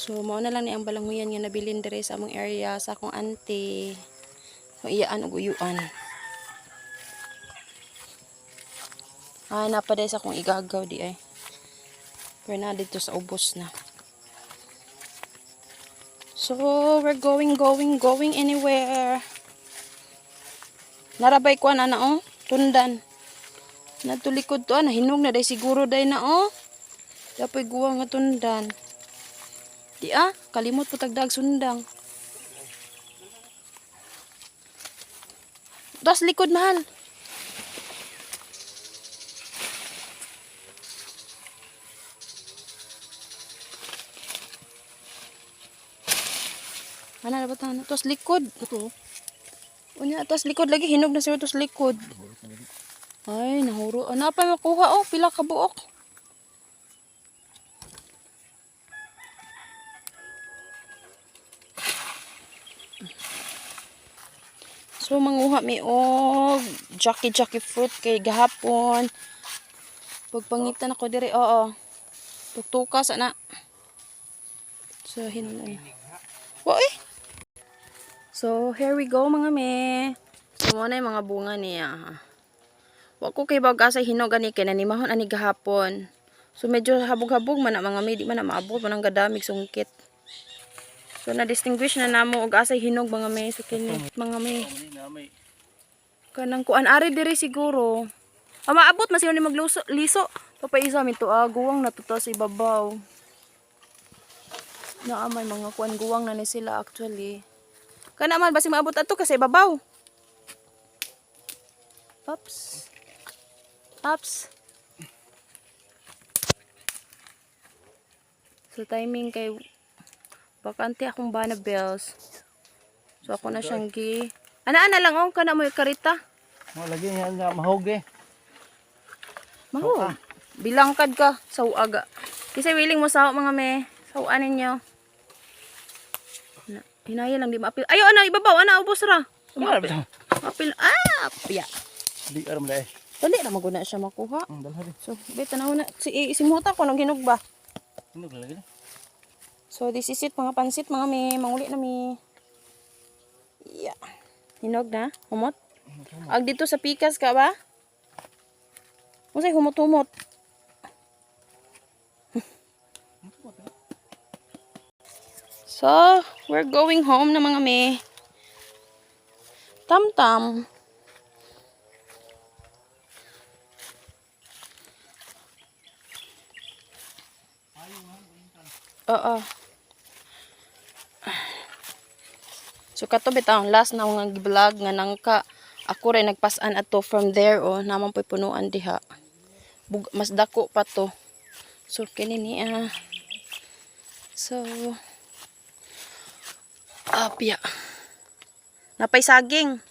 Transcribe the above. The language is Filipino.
So mao na lang ni ang balanguyan nga nabilin dire sa among area sa akong auntie. So iyaan ug uyuan. Napaday sa akong igagaw di ay. Pero na dito sa ubos na. So we're going anywhere. Narabay ko na oh, tundan. Natulikod to hinog na day siguro day na oh. Dapoy guwa nga tundan. Di kalimot po tagdag sundang. Das likod mahal. Ana na batan tos likod. Ito. Unya tos likod lagi hinog na siya tos likod. Ay nahuro. Ana pa makuha oh pila ka buok. So manguha mi og jockey fruit kay gahapon. Pagpangitan ako dire oo. Tuktukas ana. So hinulan. Oy. So here we go mga me. So mo na yung mga bunga niya. Wa ko kay bag asa hinog ani kay nanimahon ani gahapon. So medyo habog-habog man mga me di man na maabot man ang gadamig sungkit. So na-distinguish na namo og asay hinog mga me so kini mga me. Kanang kuan ari diri siguro. Maabot man siya ni liso. Papaisa mi to guwang natuto sa ibabaw. May mga kuan guwang na ni sila actually. Kana man basi maabot ato kasi ibabaw. Ups. So timing kay bakante akong banabels. So ako na siyang ana lang kana mo yung karita. Mo lagi nga mahog Mahog. Bilangkad ka sa uaga. Kasi willing mo sa mga me. Sauan ninyo. Hinaya lang di maapil. Ayo ana ibabaw ana ubos ra. Apil apya. Di aram dai. Dali na maguna siya makuha. Dalhari. So beta na una si muta ko nang hinog ba. Hinog lagi. So this is it mga pansit mga me. Manguli na mi. Yeah. Hinog na? Humot? Ag dito sa pikas ka ba? Musay humot-humot. So, we're going home na mga me. Tam-tam. Oo. So kato bitaw last na nga gi-vlog nga nangka ako rin nagpasan ato from there naman po'y punuan diha. Mas dako pa to. So kini ni So apya. Napay saging.